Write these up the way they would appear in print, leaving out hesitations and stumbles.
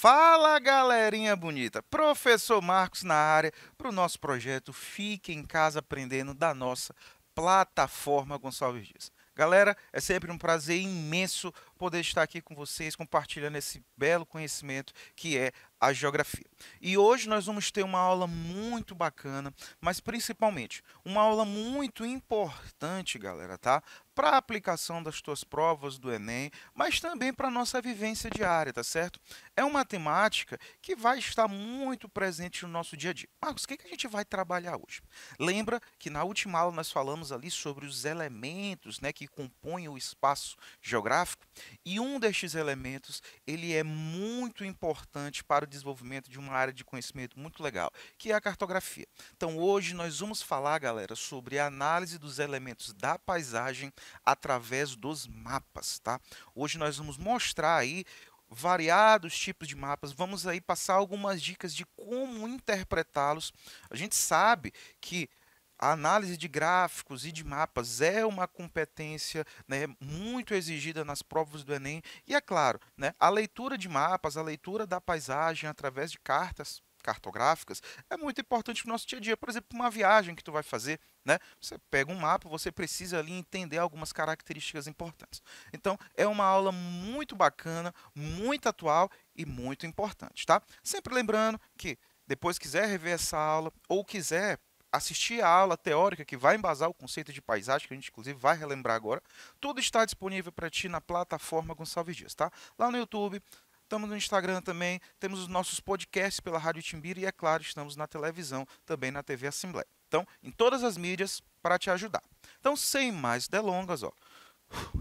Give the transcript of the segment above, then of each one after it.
Fala, galerinha bonita! Professor Marcos na área para o nosso projeto Fique em Casa Aprendendo da nossa plataforma Gonçalves Dias. Galera, é sempre um prazer imenso poder estar aqui com vocês compartilhando esse belo conhecimento que é a geografia. E hoje nós vamos ter uma aula muito bacana, mas principalmente uma aula muito importante, galera, tá? Para a aplicação das tuas provas do Enem, mas também para a nossa vivência diária, tá certo? É uma temática que vai estar muito presente no nosso dia a dia. Marcos, o que a gente vai trabalhar hoje? Lembra que na última aula nós falamos ali sobre os elementos, né, que compõem o espaço geográfico? E um destes elementos, ele é muito importante para o desenvolvimento de uma área de conhecimento muito legal, que é a cartografia. Então hoje nós vamos falar, galera, sobre a análise dos elementos da paisagem através dos mapas, tá? Hoje nós vamos mostrar aí variados tipos de mapas, vamos aí passar algumas dicas de como interpretá-los. A gente sabe que a análise de gráficos e de mapas é uma competência, né, muito exigida nas provas do Enem. E é claro, né, a leitura de mapas, a leitura da paisagem através de cartas cartográficas é muito importante no nosso dia a dia. Por exemplo, uma viagem que tu vai fazer, né? Você pega um mapa, você precisa ali entender algumas características importantes. Então, é uma aula muito bacana, muito atual e muito importante, tá? Sempre lembrando que depois quiser rever essa aula ou quiser assistir a aula teórica que vai embasar o conceito de paisagem, que a gente inclusive vai relembrar agora, tudo está disponível para ti na plataforma Gonçalves Dias, tá? Lá no YouTube, estamos no Instagram também, temos os nossos podcasts pela Rádio Timbira e, é claro, estamos na televisão, também na TV Assembleia. Então, em todas as mídias para te ajudar. Então, sem mais delongas, ó,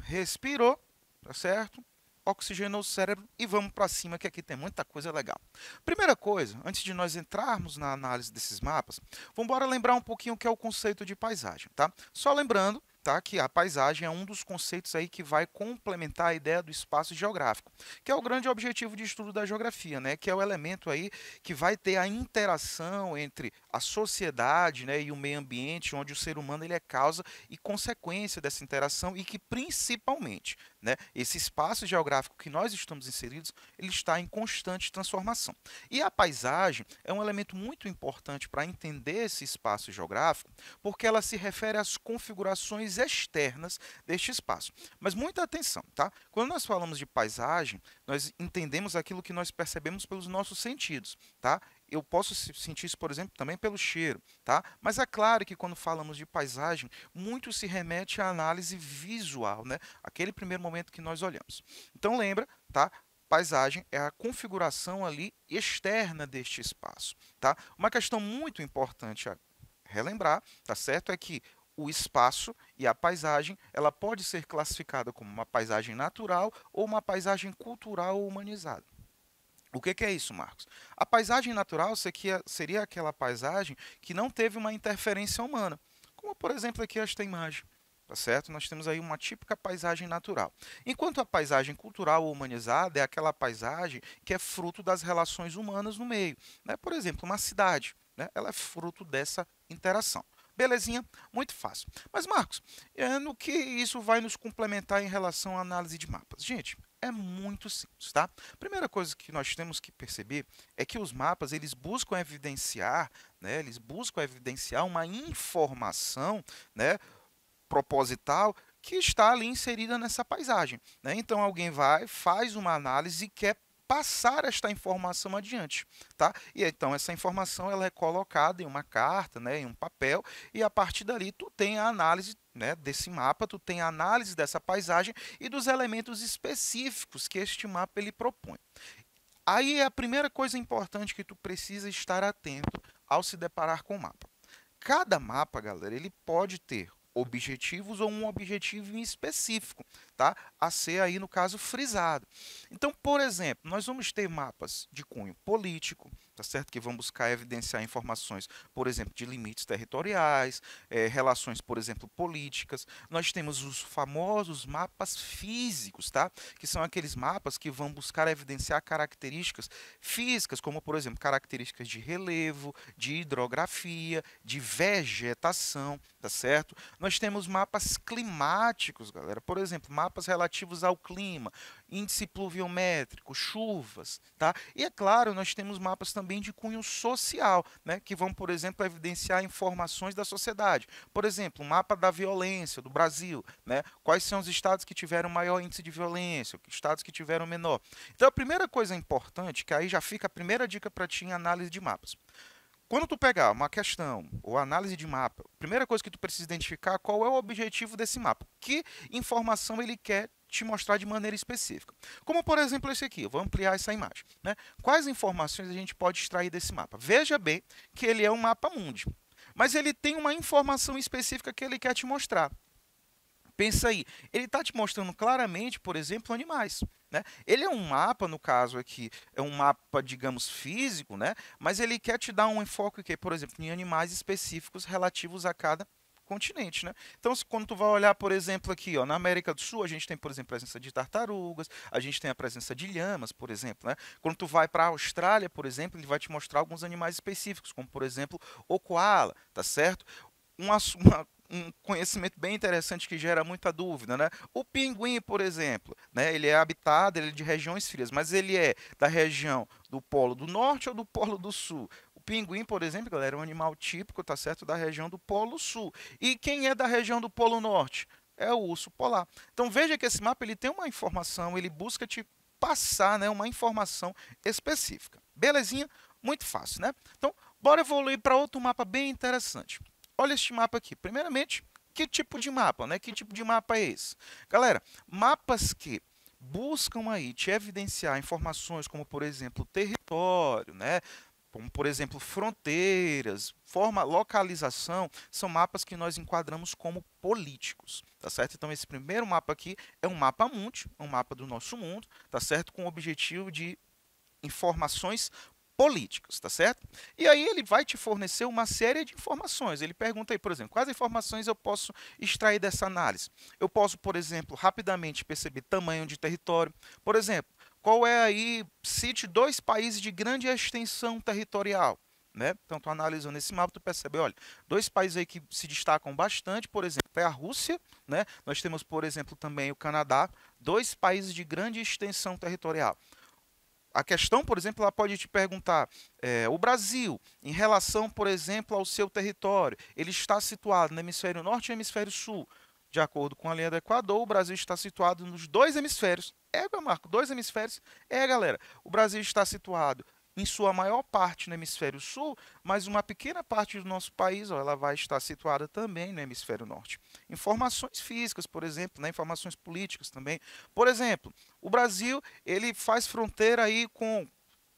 respirou, tá certo? Oxigenou o cérebro e vamos para cima, que aqui tem muita coisa legal. Primeira coisa, antes de nós entrarmos na análise desses mapas, vamos embora lembrar um pouquinho o que é o conceito de paisagem, tá? Só lembrando, tá, que a paisagem é um dos conceitos aí que vai complementar a ideia do espaço geográfico, que é o grande objetivo de estudo da geografia, né? Que é o elemento aí que vai ter a interação entre a sociedade, né, e o meio ambiente, onde o ser humano ele é causa e consequência dessa interação e que principalmente, né, esse espaço geográfico que nós estamos inseridos, ele está em constante transformação. E a paisagem é um elemento muito importante para entender esse espaço geográfico, porque ela se refere às configurações externas deste espaço. Mas muita atenção, tá? Quando nós falamos de paisagem, nós entendemos aquilo que nós percebemos pelos nossos sentidos, tá? Eu posso sentir isso, por exemplo, também pelo cheiro, tá? Mas é claro que quando falamos de paisagem, muito se remete à análise visual, né? Aquele primeiro momento que nós olhamos. Então lembra, tá? Paisagem é a configuração ali externa deste espaço, tá? Uma questão muito importante a relembrar, tá certo? É que o espaço e a paisagem, ela pode ser classificada como uma paisagem natural ou uma paisagem cultural ou humanizada. O que é isso, Marcos? A paisagem natural seria aquela paisagem que não teve uma interferência humana, como por exemplo aqui esta imagem. Tá certo? Nós temos aí uma típica paisagem natural. Enquanto a paisagem cultural ou humanizada é aquela paisagem que é fruto das relações humanas no meio, né? Por exemplo, uma cidade, né? Ela é fruto dessa interação. Belezinha? Muito fácil. Mas, Marcos, no que isso vai nos complementar em relação à análise de mapas? Gente, é muito simples, tá? Primeira coisa que nós temos que perceber é que os mapas, eles buscam evidenciar, né? Eles buscam evidenciar uma informação, né, proposital que está ali inserida nessa paisagem, né? Então alguém vai, faz uma análise e quer passar esta informação adiante, tá? E então essa informação ela é colocada em uma carta, né, em um papel, e a partir dali tu tem a análise, né, desse mapa, tu tem a análise dessa paisagem e dos elementos específicos que este mapa ele propõe. Aí é a primeira coisa importante que tu precisa estar atento ao se deparar com o mapa. Cada mapa, galera, ele pode ter objetivos ou um objetivo em específico, tá? A ser aí, no caso, frisado. Então, por exemplo, nós vamos ter mapas de cunho político, tá certo? Que vão buscar evidenciar informações, por exemplo, de limites territoriais, relações, por exemplo, políticas. Nós temos os famosos mapas físicos, tá? Que são aqueles mapas que vão buscar evidenciar características físicas, como, por exemplo, características de relevo, de hidrografia, de vegetação, tá tá certo? Nós temos mapas climáticos, galera. Por exemplo, mapas relativos ao clima, índice pluviométrico, chuvas, tá? E é claro, nós temos mapas também de cunho social, né, que vão, por exemplo, evidenciar informações da sociedade. Por exemplo, o mapa da violência do Brasil, né? Quais são os estados que tiveram maior índice de violência, estados que tiveram menor. Então, a primeira coisa importante, que aí já fica a primeira dica para ti em análise de mapas. Quando tu pegar uma questão ou análise de mapa, a primeira coisa que tu precisa identificar qual é o objetivo desse mapa. Que informação ele quer te mostrar de maneira específica. Como, por exemplo, esse aqui. Eu vou ampliar essa imagem, né? Quais informações a gente pode extrair desse mapa? Veja bem que ele é um mapa mundi, mas ele tem uma informação específica que ele quer te mostrar. Pensa aí, ele está te mostrando claramente, por exemplo, animais. Né? Ele é um mapa, no caso aqui, é um mapa, digamos, físico, né? Mas ele quer te dar um enfoque, que, por exemplo, em animais específicos relativos a cada continente, né? Então, quando tu vai olhar, por exemplo, aqui, ó, na América do Sul, a gente tem, por exemplo, a presença de tartarugas, a gente tem a presença de lhamas, por exemplo, né? Quando tu vai para a Austrália, por exemplo, ele vai te mostrar alguns animais específicos, como, por exemplo, o koala, tá certo? Um conhecimento bem interessante que gera muita dúvida, né? O pinguim, por exemplo, né? Ele é habitado, ele é de regiões frias, mas ele é da região do Polo do Norte ou do Polo do Sul? O pinguim, por exemplo, galera, é um animal típico, tá certo, da região do Polo Sul. E quem é da região do Polo Norte? É o urso polar. Então veja que esse mapa ele tem uma informação, ele busca te passar, né, uma informação específica. Belezinha? Muito fácil, né? Então, bora evoluir para outro mapa bem interessante. Olha este mapa aqui. Primeiramente, que tipo de mapa, né? Que tipo de mapa é esse? Galera, mapas que buscam aí te evidenciar informações como, por exemplo, território, né? Como, por exemplo, fronteiras, localização, são mapas que nós enquadramos como políticos, tá certo? Então, esse primeiro mapa aqui é um mapa mundi, um mapa do nosso mundo, tá certo? Com o objetivo de informações políticas, tá certo? E aí ele vai te fornecer uma série de informações. Ele pergunta aí, por exemplo, quais informações eu posso extrair dessa análise? Eu posso, por exemplo, rapidamente perceber tamanho de território. Por exemplo, qual é aí, cite dois países de grande extensão territorial. Né? Então, tu analisando esse mapa, tu percebe, olha, dois países aí que se destacam bastante, por exemplo, é a Rússia, né? Nós temos, por exemplo, também o Canadá, dois países de grande extensão territorial. A questão, por exemplo, ela pode te perguntar, o Brasil, em relação, por exemplo, ao seu território, ele está situado no hemisfério norte e hemisfério sul. De acordo com a linha do Equador, o Brasil está situado nos dois hemisférios. Marco, dois hemisférios? Galera, o Brasil está situado em sua maior parte no hemisfério sul, mas uma pequena parte do nosso país, ó, ela vai estar situada também no hemisfério norte. Informações físicas, por exemplo, né, informações políticas também. Por exemplo, o Brasil ele faz fronteira aí com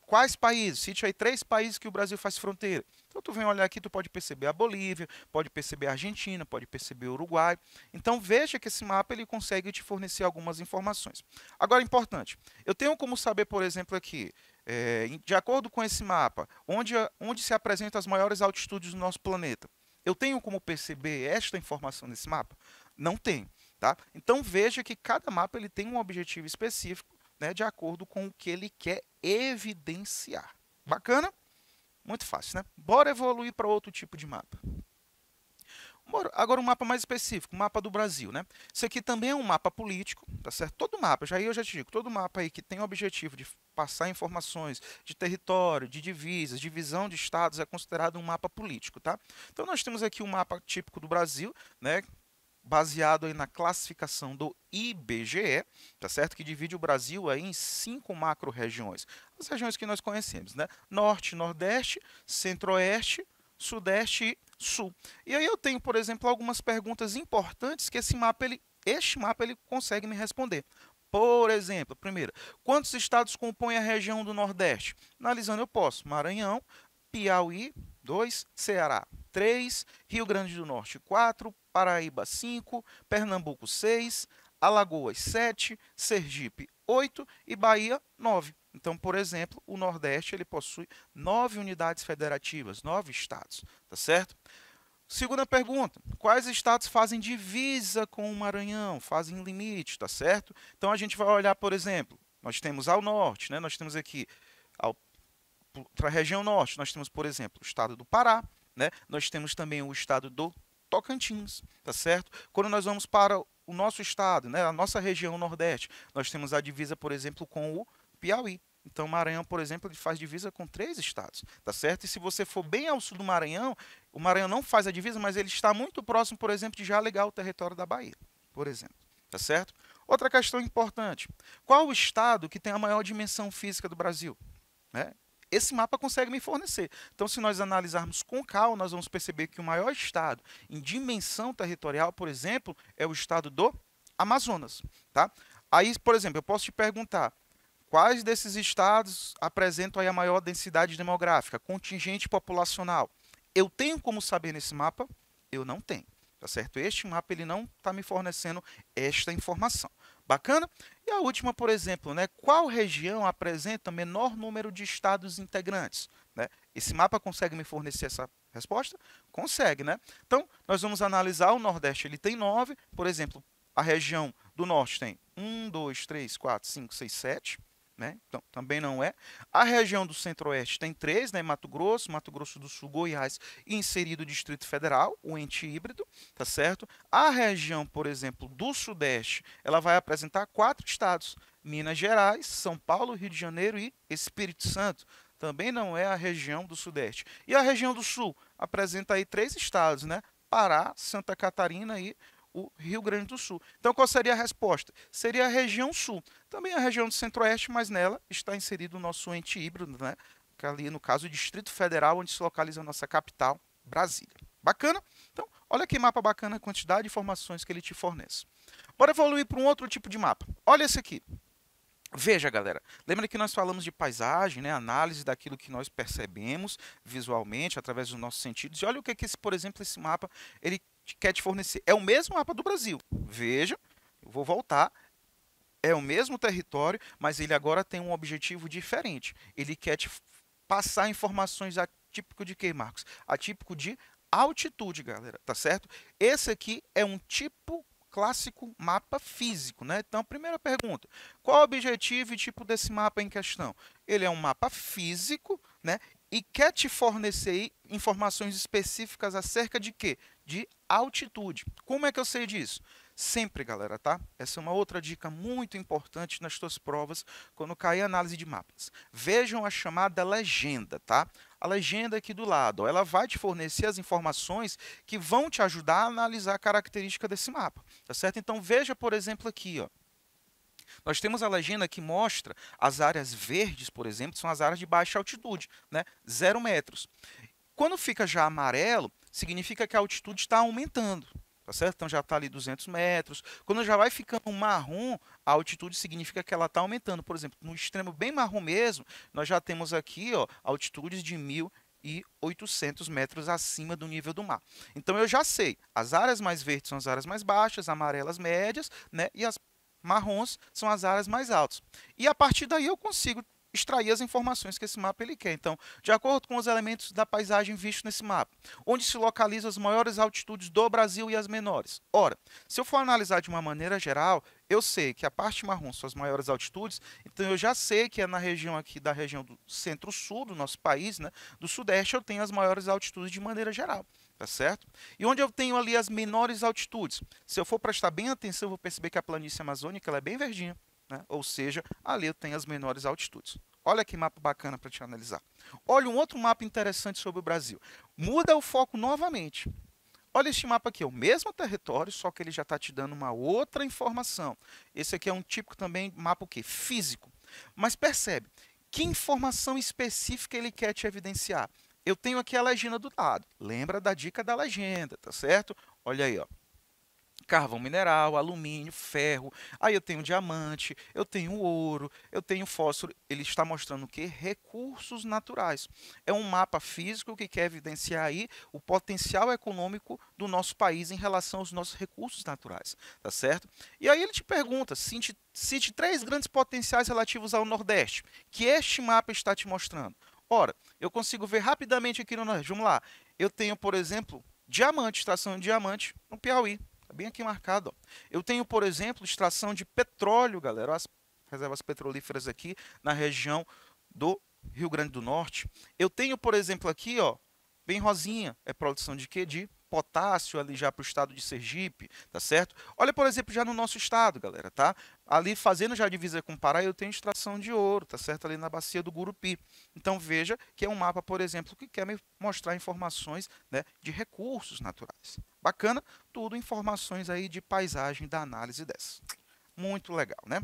quais países? Cite aí 3 países que o Brasil faz fronteira. Então, tu vem olhar aqui, tu pode perceber a Bolívia, pode perceber a Argentina, pode perceber o Uruguai. Então, veja que esse mapa ele consegue te fornecer algumas informações. Agora, importante, eu tenho como saber, por exemplo, aqui, de acordo com esse mapa, onde se apresentam as maiores altitudes do nosso planeta. Eu tenho como perceber esta informação nesse mapa? Não tenho. Tá? Então, veja que cada mapa ele tem um objetivo específico, né, de acordo com o que ele quer evidenciar. Bacana? Muito fácil, né? Bora evoluir para outro tipo de mapa. Agora um mapa mais específico, o mapa do Brasil, né? Isso aqui também é um mapa político, tá certo? Todo mapa, eu já te digo, todo mapa aí que tem o objetivo de passar informações de território, de divisas, divisão de estados, é considerado um mapa político, tá? Então nós temos aqui um mapa típico do Brasil, né? Baseado aí na classificação do IBGE, tá certo? Que divide o Brasil aí em 5 macro-regiões. As regiões que nós conhecemos, né? Norte, Nordeste, Centro-Oeste, Sudeste e Sul. E aí eu tenho, por exemplo, algumas perguntas importantes que este mapa ele consegue me responder. Por exemplo, primeiro, quantos estados compõem a região do Nordeste? Analisando eu posso, Maranhão, Piauí, 2, Ceará, 3, Rio Grande do Norte, 4, Paraíba, 5, Pernambuco, 6, Alagoas, 7, Sergipe, 8 e Bahia, 9. Então, por exemplo, o Nordeste ele possui 9 unidades federativas, 9 estados, tá certo? Segunda pergunta, quais estados fazem divisa com o Maranhão, fazem limite, tá certo? Então, a gente vai olhar, por exemplo, nós temos ao norte, né? Nós temos aqui, para a região norte, nós temos, por exemplo, o estado do Pará, né? Nós temos também o estado do Tocantins, tá certo? Quando nós vamos para o nosso estado, né, a nossa região Nordeste, nós temos a divisa, por exemplo, com o Piauí. Então, o Maranhão, por exemplo, ele faz divisa com 3 estados, tá certo? E se você for bem ao sul do Maranhão, o Maranhão não faz a divisa, mas ele está muito próximo, por exemplo, de já ligar o território da Bahia, por exemplo, tá certo? Outra questão importante: qual o estado que tem a maior dimensão física do Brasil? Né? Esse mapa consegue me fornecer. Então, se nós analisarmos com calma, nós vamos perceber que o maior estado em dimensão territorial, por exemplo, é o estado do Amazonas, tá? Aí, por exemplo, eu posso te perguntar: quais desses estados apresentam aí a maior densidade demográfica, contingente populacional? Eu tenho como saber nesse mapa? Eu não tenho, tá certo? Este mapa ele não está me fornecendo esta informação. Bacana? E a última, por exemplo, né? Qual região apresenta menor número de estados integrantes? Né? Esse mapa consegue me fornecer essa resposta? Consegue, né? Então, nós vamos analisar o Nordeste, ele tem 9, por exemplo, a região do Norte tem 1, 2, 3, 4, 5, 6, 7. Né? Então, também não é. A região do Centro-Oeste tem 3, né? Mato Grosso do Sul, Goiás e inserido o Distrito Federal, o ente híbrido, tá certo? A região, por exemplo, do Sudeste, ela vai apresentar 4 estados: Minas Gerais, São Paulo, Rio de Janeiro e Espírito Santo. Também não é a região do Sudeste. E a região do Sul apresenta aí 3 estados, né? Pará, Santa Catarina e o Rio Grande do Sul. Então, qual seria a resposta? Seria a região sul. Também a região do Centro-Oeste, mas nela está inserido o nosso ente híbrido, né? Que ali, no caso, o Distrito Federal, onde se localiza a nossa capital, Brasília. Bacana? Então, olha que mapa bacana, a quantidade de informações que ele te fornece. Bora evoluir para um outro tipo de mapa. Olha esse aqui. Veja, galera, lembra que nós falamos de paisagem, né? Análise daquilo que nós percebemos visualmente, através dos nossos sentidos. E olha o que, por exemplo, esse mapa ele quer te fornecer. É o mesmo mapa do Brasil. Veja, eu vou voltar. É o mesmo território, mas ele agora tem um objetivo diferente. Ele quer te passar informações atípico de quê, Marcos? Atípico de altitude, galera, tá certo? Esse aqui é um tipo clássico mapa físico, né? Então, primeira pergunta: qual o objetivo e tipo desse mapa em questão? Ele é um mapa físico, né? E quer te fornecer informações específicas acerca de quê? De altitude. Como é que eu sei disso? Sempre, galera, tá? Essa é uma outra dica muito importante nas suas provas quando cair análise de mapas. Vejam a chamada legenda, tá? A legenda aqui do lado, ó, ela vai te fornecer as informações que vão te ajudar a analisar a característica desse mapa, tá certo? Então veja, por exemplo, aqui, ó. Nós temos a legenda que mostra as áreas verdes, por exemplo, são as áreas de baixa altitude, né? 0 metros. Quando fica já amarelo, significa que a altitude está aumentando, tá certo? Então já está ali 200 metros. Quando já vai ficando marrom, a altitude significa que ela está aumentando. Por exemplo, no extremo bem marrom mesmo, nós já temos aqui, ó, altitudes de 1.800 metros acima do nível do mar. Então eu já sei, as áreas mais verdes são as áreas mais baixas, amarelas médias, né? E as marrons são as áreas mais altas. E a partir daí eu consigo extrair as informações que esse mapa ele quer. Então, de acordo com os elementos da paisagem vistos nesse mapa, onde se localizam as maiores altitudes do Brasil e as menores. Ora, se eu for analisar de uma maneira geral, eu sei que a parte marrom são as maiores altitudes, então eu já sei que é na região aqui da região do centro-sul do nosso país, né, do sudeste, eu tenho as maiores altitudes de maneira geral. Tá certo? E onde eu tenho ali as menores altitudes? Se eu for prestar bem atenção, eu vou perceber que a planície amazônica ela é bem verdinha. Né? Ou seja, ali eu tenho as menores altitudes. Olha que mapa bacana para te analisar. Olha um outro mapa interessante sobre o Brasil. Muda o foco novamente. Olha este mapa aqui, é o mesmo território, só que ele já está te dando uma outra informação. Esse aqui é um típico também mapa o quê? Físico. Mas percebe, que informação específica ele quer te evidenciar? Eu tenho aqui a legenda do lado. Lembra da dica da legenda, tá certo? Olha aí, ó. Carvão mineral, alumínio, ferro, aí eu tenho diamante, eu tenho ouro, eu tenho fósforo. Ele está mostrando o quê? Recursos naturais. É um mapa físico que quer evidenciar aí o potencial econômico do nosso país em relação aos nossos recursos naturais, tá certo? E aí ele te pergunta, cite 3 grandes potenciais relativos ao Nordeste, que este mapa está te mostrando. Ora, eu consigo ver rapidamente aqui no Nordeste. Vamos lá. Eu tenho, por exemplo, diamante, extração de diamante no Piauí. Está bem aqui marcado. Ó. Eu tenho, por exemplo, extração de petróleo, galera. As reservas petrolíferas aqui na região do Rio Grande do Norte. Eu tenho, por exemplo, aqui, ó, bem rosinha, é produção de quê? De potássio ali já para o estado de Sergipe, tá certo? Olha, por exemplo, já no nosso estado, galera, tá? Ali fazendo já a divisa com o Pará, eu tenho extração de ouro, tá certo? Ali na bacia do Gurupi. Então veja que é um mapa, por exemplo, que quer me mostrar informações, né, de recursos naturais. Bacana? Tudo informações aí de paisagem da análise dessa. Muito legal, né?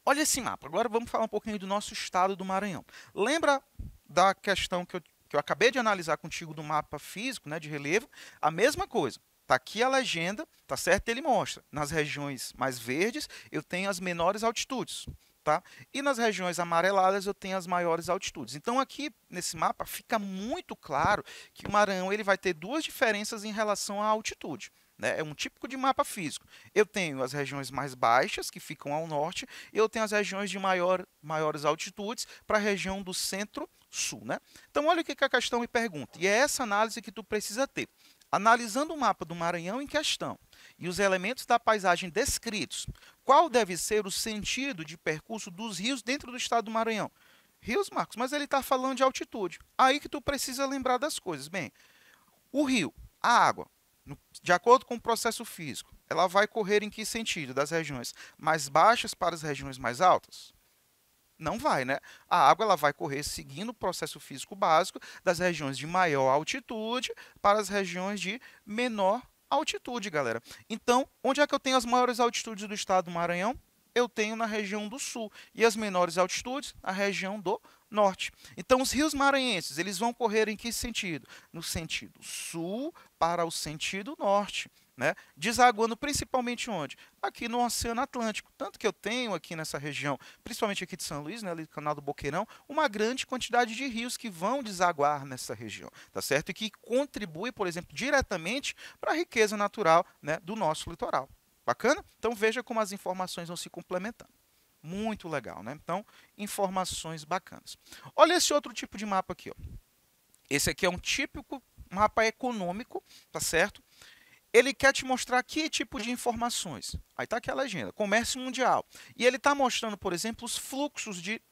Olha esse mapa. Agora vamos falar um pouquinho do nosso estado do Maranhão. Lembra da questão que eu acabei de analisar contigo do mapa físico, né, de relevo? A mesma coisa. Tá aqui a legenda, tá certo? Ele mostra. Nas regiões mais verdes, eu tenho as menores altitudes, tá? E nas regiões amareladas, eu tenho as maiores altitudes. Então, aqui nesse mapa, fica muito claro que o Maranhão ele vai ter duas diferenças em relação à altitude. Né? É um típico de mapa físico. Eu tenho as regiões mais baixas, que ficam ao norte, e eu tenho as regiões de maiores altitudes para a região do centro-sul. Né? Então, olha o que a questão me pergunta, e é essa análise que tu precisa ter. Analisando o mapa do Maranhão em questão e os elementos da paisagem descritos, qual deve ser o sentido de percurso dos rios dentro do estado do Maranhão? Rios, Marcos, mas ele está falando de altitude. Aí que tu precisa lembrar das coisas. Bem, o rio, a água, de acordo com o processo físico, ela vai correr em que sentido? Das regiões mais baixas para as regiões mais altas? Não vai, né? A água ela vai correr seguindo o processo físico básico das regiões de maior altitude para as regiões de menor altitude, galera. Então, onde é que eu tenho as maiores altitudes do estado do Maranhão? Eu tenho na região do sul. E as menores altitudes? Na região do norte. Então, os rios maranhenses, eles vão correr em que sentido? No sentido sul para o sentido norte. Né? Desaguando principalmente onde? Aqui no Oceano Atlântico. Tanto que eu tenho aqui nessa região, principalmente aqui de São Luís, né, ali do Canal do Boqueirão, uma grande quantidade de rios que vão desaguar nessa região, tá certo? E que contribui, por exemplo, diretamente para a riqueza natural, né, do nosso litoral. Bacana? Então veja como as informações vão se complementando. Muito legal, né? Então, informações bacanas. Olha esse outro tipo de mapa aqui, ó. Esse aqui é um típico mapa econômico, tá certo? Ele quer te mostrar que tipo de informações. Aí está aqui a legenda, comércio mundial. E ele está mostrando, por exemplo, os fluxos de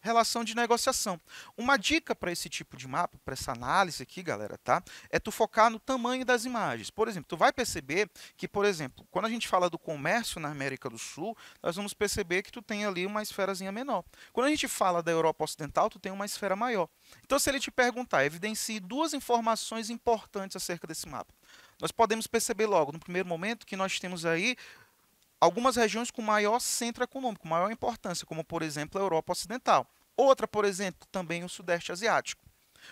relação de negociação. Uma dica para esse tipo de mapa, para essa análise aqui, galera, tá? É tu focar no tamanho das imagens. Por exemplo, tu vai perceber que, por exemplo, quando a gente fala do comércio na América do Sul, nós vamos perceber que tu tem ali uma esferazinha menor. Quando a gente fala da Europa Ocidental, tu tem uma esfera maior. Então, se ele te perguntar, evidencie duas informações importantes acerca desse mapa. Nós podemos perceber logo, no primeiro momento, que nós temos aí algumas regiões com maior centro econômico, maior importância, como, por exemplo, a Europa Ocidental. Outra, por exemplo, também o Sudeste Asiático.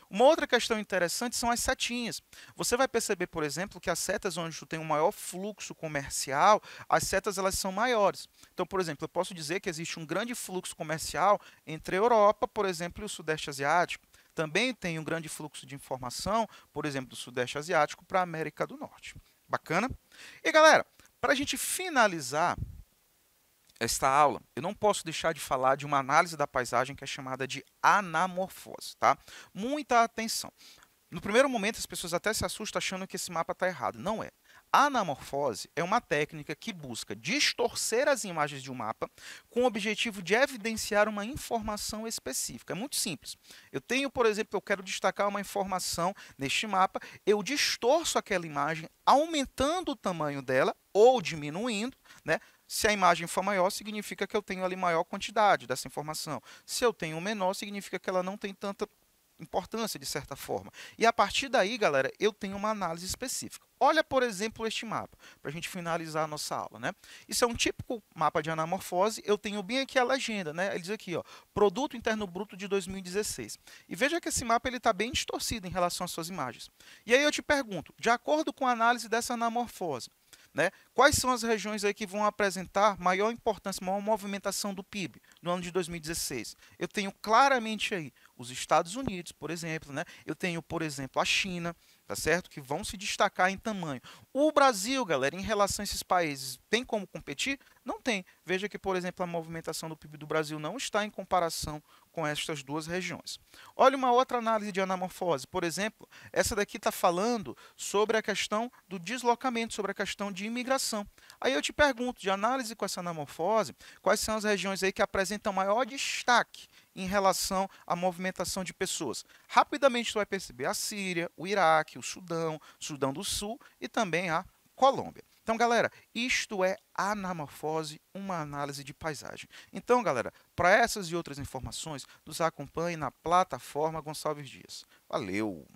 Uma outra questão interessante são as setinhas. Você vai perceber, por exemplo, que as setas onde tu tem um maior fluxo comercial, as setas elas são maiores. Então, por exemplo, eu posso dizer que existe um grande fluxo comercial entre a Europa, por exemplo, e o Sudeste Asiático. Também tem um grande fluxo de informação, por exemplo, do Sudeste Asiático para a América do Norte. Bacana? E, galera, para a gente finalizar esta aula, eu não posso deixar de falar de uma análise da paisagem que é chamada de anamorfose, tá? Muita atenção. No primeiro momento, as pessoas até se assustam achando que esse mapa está errado. Não é. A anamorfose é uma técnica que busca distorcer as imagens de um mapa com o objetivo de evidenciar uma informação específica. É muito simples. Eu tenho, por exemplo, eu quero destacar uma informação neste mapa, eu distorço aquela imagem aumentando o tamanho dela ou diminuindo, né? Se a imagem for maior, significa que eu tenho ali maior quantidade dessa informação. Se eu tenho menor, significa que ela não tem tanta importância, de certa forma. E a partir daí, galera, eu tenho uma análise específica. Olha, por exemplo, este mapa, para a gente finalizar a nossa aula, né? Isso é um típico mapa de anamorfose. Eu tenho bem aqui a legenda, né? Ele diz aqui, ó, Produto Interno Bruto de 2016. E veja que esse mapa está bem distorcido em relação às suas imagens. E aí eu te pergunto, de acordo com a análise dessa anamorfose, né, quais são as regiões aí que vão apresentar maior importância, maior movimentação do PIB no ano de 2016? Eu tenho claramente aí os Estados Unidos, por exemplo, né? Eu tenho, por exemplo, a China, tá certo? Que vão se destacar em tamanho. O Brasil, galera, em relação a esses países, tem como competir? Não tem. Veja que, por exemplo, a movimentação do PIB do Brasil não está em comparação com estas duas regiões. Olha uma outra análise de anamorfose. Por exemplo, essa daqui está falando sobre a questão do deslocamento, sobre a questão de imigração. Aí eu te pergunto, de análise com essa anamorfose, quais são as regiões aí que apresentam maior destaque em relação à movimentação de pessoas. Rapidamente você vai perceber a Síria, o Iraque, o Sudão do Sul e também a Colômbia. Então, galera, isto é anamorfose, uma análise de paisagem. Então, galera, para essas e outras informações, nos acompanhe na plataforma Gonçalves Dias. Valeu!